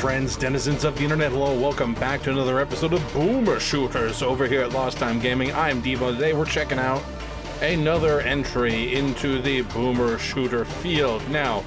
friends, denizens of the internet, hello, welcome back to another episode of Boomer Shooters over here at LostTimeGaming. I'm Devo. Today we're checking out another entry into the Boomer Shooter field. Now,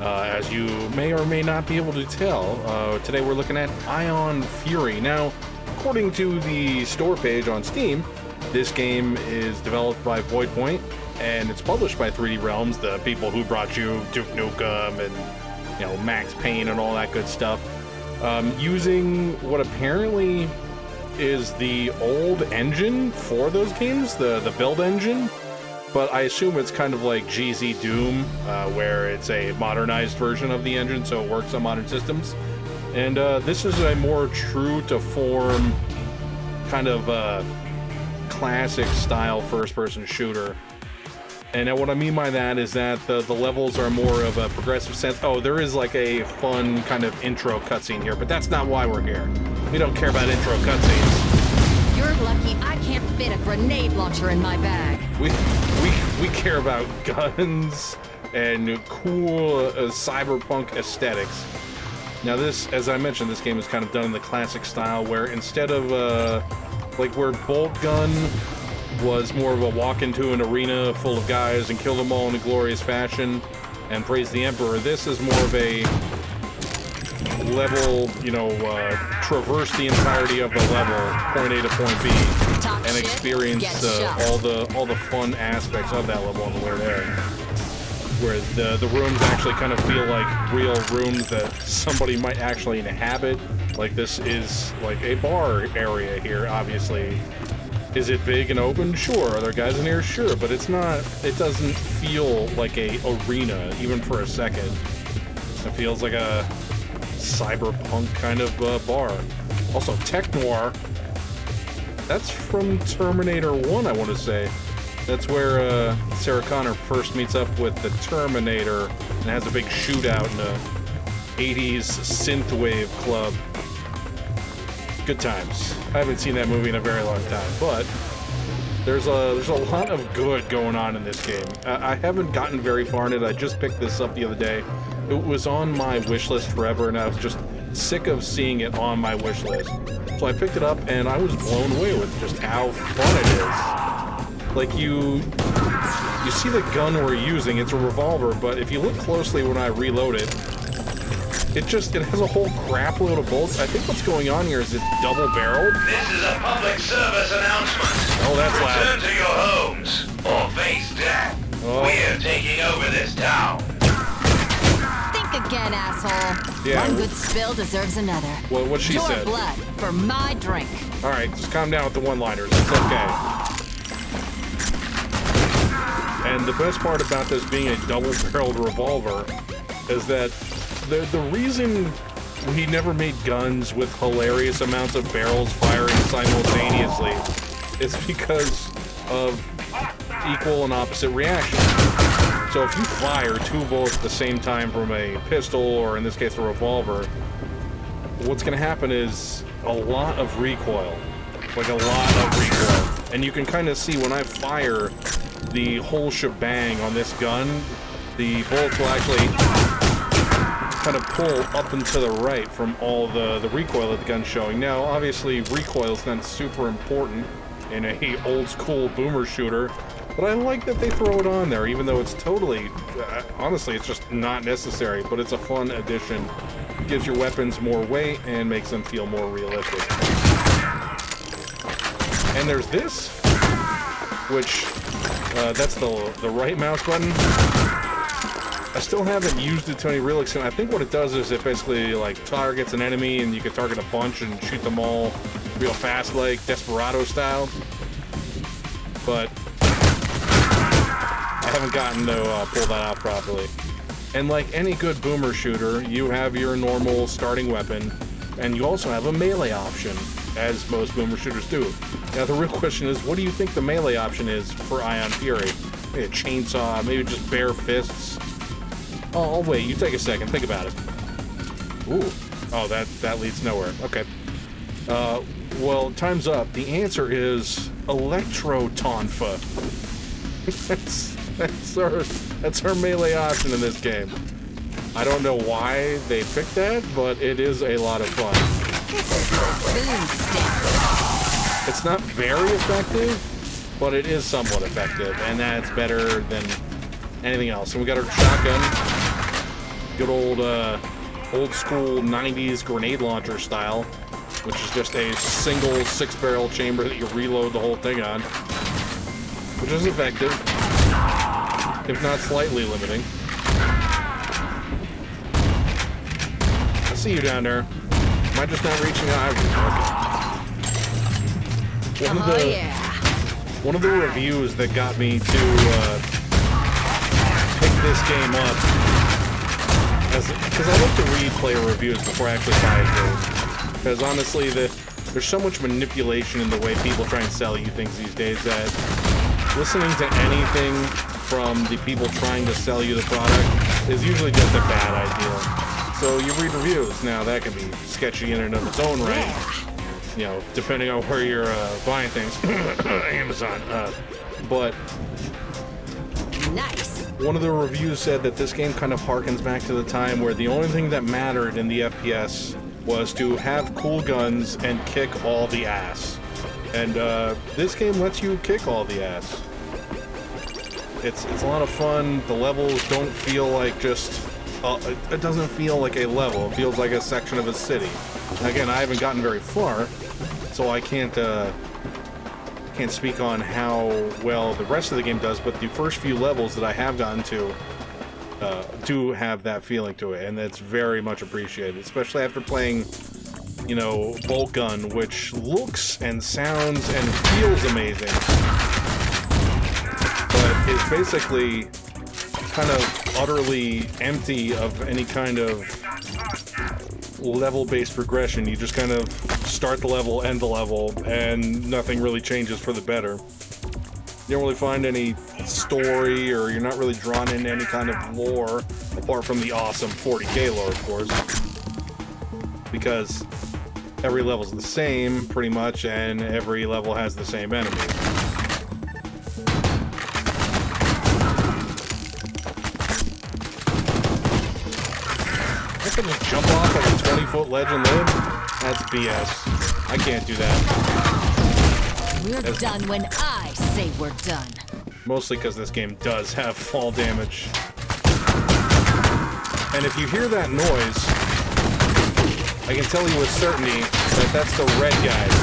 as you may or may not be able to tell, today we're looking at Ion Fury. Now, according to the store page on Steam, this game is developed by Voidpoint, and it's published by 3D Realms, the people who brought you Duke Nukem and Max Payne and all that good stuff, using what apparently is the old engine for those games, the build engine, but I assume it's kind of like GZ Doom, where it's a modernized version of the engine, so it works on modern systems. And this is a more true-to-form kind of classic style first-person shooter. And what I mean by that is that the levels are more of a progressive sense. Oh, there is like a fun kind of intro cutscene here, but that's not why we're here. We don't care about intro cutscenes. You're lucky I can't fit a grenade launcher in my bag. We care about guns and cool cyberpunk aesthetics. Now this, as I mentioned, this game is kind of done in the classic style where instead of like where Bolt Gun was more of a walk into an arena full of guys and kill them all in a glorious fashion and praise the Emperor. This is more of a level, traverse the entirety of the level, point A to point B, and experience all the fun aspects of that level on the way there. Where the rooms actually kind of feel like real rooms that somebody might actually inhabit. Like this is like a bar area here, obviously. Is it big and open? Sure. Are there guys in here? Sure. But it's not, it doesn't feel like a arena, even for a second. It feels like a cyberpunk kind of bar. Also, Tech Noir. That's from Terminator 1, I want to say. That's where Sarah Connor first meets up with the Terminator and has a big shootout in a 80s synthwave club. Good times. I haven't seen that movie in a very long time, but there's a lot of good going on in this game. I haven't gotten very far in it. I just picked this up the other day. It was on my wish list forever, and I was just sick of seeing it on my wish list. So I picked it up, and I was blown away with just how fun it is. Like you see the gun we're using. It's a revolver, but if you look closely when I reload it, it has a whole crap load of bolts. I think what's going on here is it's double-barreled. This is a public service announcement. Oh, that's loud. Return to your homes or face death. Oh. We're taking over this town. Think again, asshole. Yeah. One good spill deserves another. What she Your said. blood for my drink. All right, just calm down with the one-liners. It's okay. And the best part about this being a double-barreled revolver is that the reason we never made guns with hilarious amounts of barrels firing simultaneously is because of equal and opposite reaction. So if you fire two bullets at the same time from a pistol, or in this case a revolver, what's going to happen is a lot of recoil. Like a lot of recoil. And you can kind of see when I fire the whole shebang on this gun, the bullets will actually kind of pull up and to the right from all the recoil that the gun's showing. Now, obviously, recoil is not super important in a old-school boomer shooter, but I like that they throw it on there, even though it's totally, honestly, it's just not necessary, but it's a fun addition. It gives your weapons more weight and makes them feel more realistic. And there's this, which, that's the right mouse button. I still haven't used it to any real extent. I think what it does is it basically like targets an enemy and you can target a bunch and shoot them all real fast, like Desperado style. But I haven't gotten to pull that out properly. And like any good boomer shooter, you have your normal starting weapon, and you also have a melee option, as most boomer shooters do. Now the real question is, what do you think the melee option is for Ion Fury? Maybe a chainsaw, maybe just bare fists? Oh, wait, you take a second, think about it. Ooh. Oh, that leads nowhere. Okay. Well, time's up. The answer is Electro Tonfa. That's her melee option in this game. I don't know why they picked that, but it is a lot of fun. It's not very effective, but it is somewhat effective, and that's better than anything else. And we got our shotgun, good old school 90s grenade launcher style, which is just a single 6-barrel chamber that you reload the whole thing on, which is effective, if not slightly limiting. I see you down there. Am I just not reaching out? One of the reviews that got me to pick this game up, because I like to read player reviews before I actually buy a game. Because honestly, there's so much manipulation in the way people try and sell you things these days that listening to anything from the people trying to sell you the product is usually just a bad idea. So you read reviews. Now that can be sketchy in and of its own right, you know, depending on where you're buying things. Amazon. But nice. One of the reviews said that this game kind of harkens back to the time where the only thing that mattered in the FPS was to have cool guns and kick all the ass. And this game lets you kick all the ass. It's a lot of fun. The levels don't feel like just... it doesn't feel like a level. It feels like a section of a city. Again, I haven't gotten very far, so I can't speak on how well the rest of the game does, but the first few levels that I have gotten to do have that feeling to it, and that's very much appreciated, especially after playing, you know, Bolt Gun, which looks and sounds and feels amazing, but is basically kind of utterly empty of any kind of level-based progression. You just kind of start the level, end the level, and nothing really changes for the better. You don't really find any story, or you're not really drawn into any kind of lore, apart from the awesome 40K lore, of course. Because every level's the same, pretty much, and every level has the same enemy. I can just jump off like a 20-foot ledge and live? That's BS. I can't do that. We're done when I say we're done. Mostly because this game does have fall damage. And if you hear that noise, I can tell you with certainty that that's the red guys.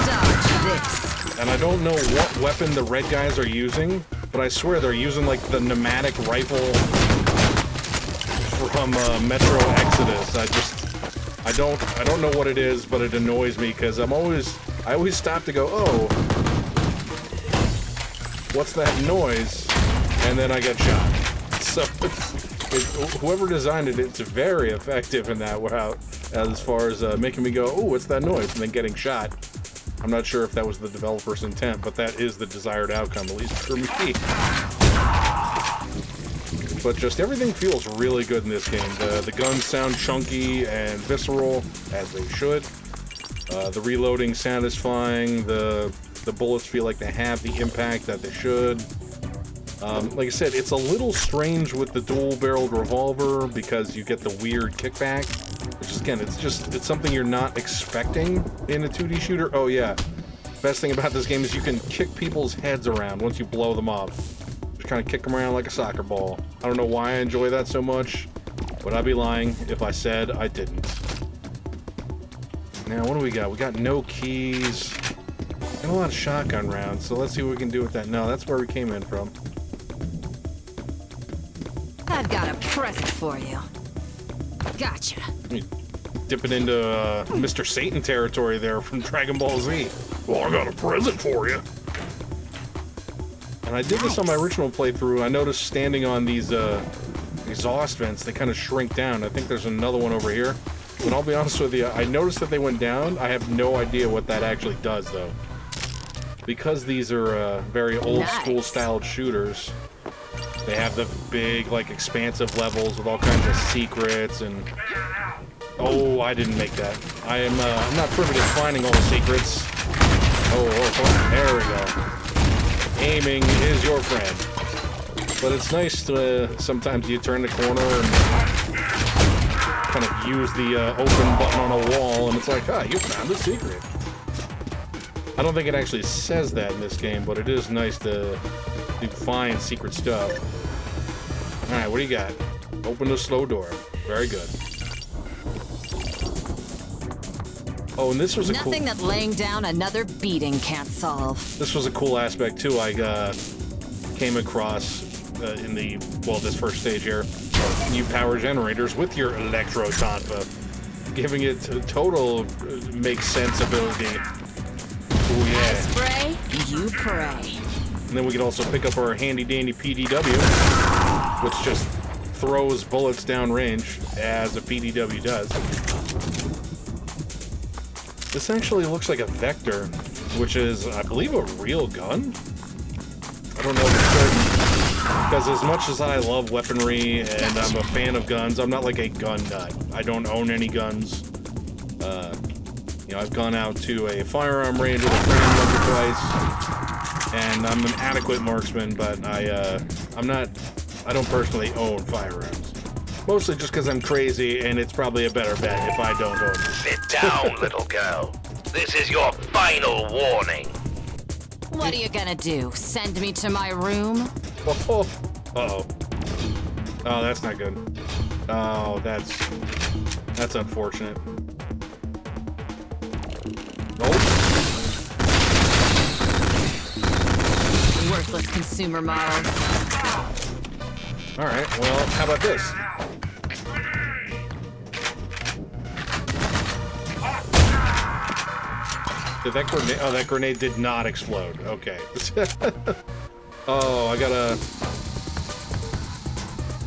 Dodge this. And I don't know what weapon the red guys are using, but I swear they're using like the pneumatic rifle from Metro Exodus. I don't know what it is, but it annoys me because I always stop to go, oh, what's that noise? And then I get shot. So whoever designed it, it's very effective in that route as far as making me go, oh, what's that noise? And then getting shot. I'm not sure if that was the developer's intent, but that is the desired outcome, at least for me. But just everything feels really good in this game. The guns sound chunky and visceral, as they should. The reloading satisfying. The bullets feel like they have the impact that they should. Like I said, it's a little strange with the dual-barreled revolver because you get the weird kickback. Which is, again, it's something you're not expecting in a 2D shooter. Oh yeah, best thing about this game is you can kick people's heads around once you blow them up. Just kind of kick them around like a soccer ball. I don't know why I enjoy that so much, but I'd be lying if I said I didn't. Now, what do we got? We got no keys. And a lot of shotgun rounds, so let's see what we can do with that. No, that's where we came in from. I've got a present for you. Gotcha. Dipping into Mr. Satan territory there from Dragon Ball Z. Well, I got a present for you. And I did this on my original playthrough. I noticed standing on these exhaust vents, they kind of shrink down. I think there's another one over here. But I'll be honest with you, I noticed that they went down. I have no idea what that actually does, though. Because these are very old-school styled shooters, they have the big, like, expansive levels with all kinds of secrets and... Oh, I didn't make that. I'm not privy to finding all the secrets. Oh, there we go. Aiming is your friend. But it's nice to sometimes you turn the corner and kind of use the open button on a wall, and it's like, ah, you found a secret. I don't think it actually says that in this game, but it is nice to find secret stuff. All right, what do you got? Open the slow door. Very good. Oh, and this was Nothing that laying down another beating can't solve. This was a cool aspect too. I came across in this first stage here, new power generators with your electro tonfa, giving it total makes sense ability. Oh yeah. Spray, you pray. And then we could also pick up our handy dandy PDW, which just throws bullets down range as a PDW does. This actually looks like a Vector, which is, I believe, a real gun? I don't know for certain. Because as much as I love weaponry and I'm a fan of guns, I'm not like a gun nut. I don't own any guns. You know, I've gone out to a firearm range with a friend once or twice, and I'm an adequate marksman, but I don't personally own firearms. Mostly just because I'm crazy, and it's probably a better bet if I don't own them. Sit down, little girl. This is your final warning. What are you gonna do? Send me to my room? Uh-oh. Oh, that's not good. Oh, that's unfortunate. Nope. Worthless consumer models. Alright, well, how about this? Did that grenade? Oh, that grenade did not explode. Okay. Oh, I gotta...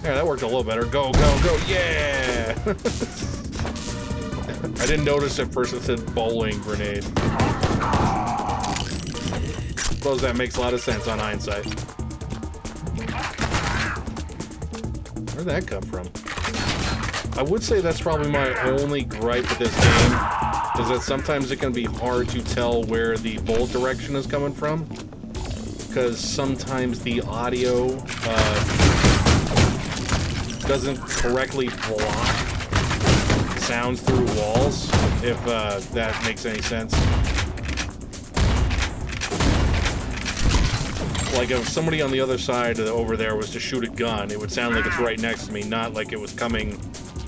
Yeah, that worked a little better. Go, go, go! Yeah! I didn't notice at first it said bowling grenade. Suppose that makes a lot of sense on hindsight. Where'd that come from? I would say that's probably my only gripe with this game, is that sometimes it can be hard to tell where the bullet direction is coming from, because sometimes the audio doesn't correctly block sounds through walls, if that makes any sense. Like if somebody on the other side over there was to shoot a gun, it would sound like it's right next to me, not like it was coming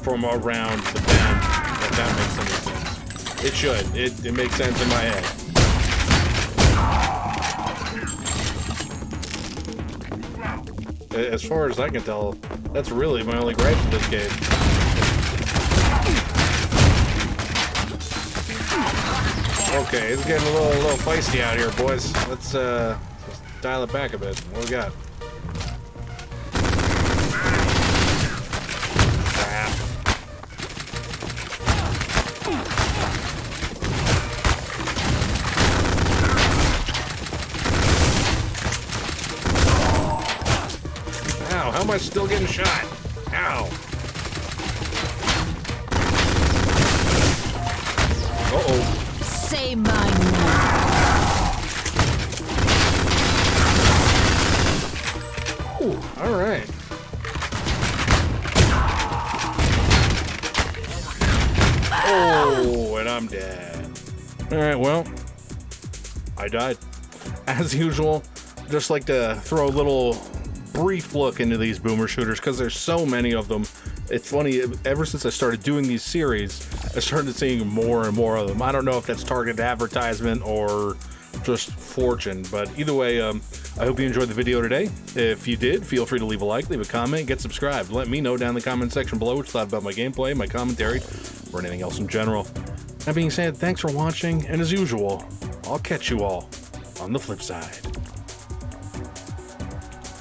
from around the bend, if that makes any sense. It should. It makes sense in my head. As far as I can tell, that's really my only gripe with this game. Okay, it's getting a little feisty out here, boys. Let's dial it back a bit. What do we got? Ow, how am I still getting shot? Ow. Uh-oh. Say my name. Ooh, all right. Oh, and I'm dead. All right, well, I died. As usual, just like to throw a little brief look into these boomer shooters because there's so many of them. It's funny, ever since I started doing these series, I started seeing more and more of them. I don't know if that's targeted advertisement or just fortune, but either way, I hope you enjoyed the video today. If you did, feel free to leave a like, leave a comment, get subscribed. Let me know down in the comment section below what you thought about my gameplay, my commentary, or anything else in general. That being said, thanks for watching, and as usual, I'll catch you all on the flip side.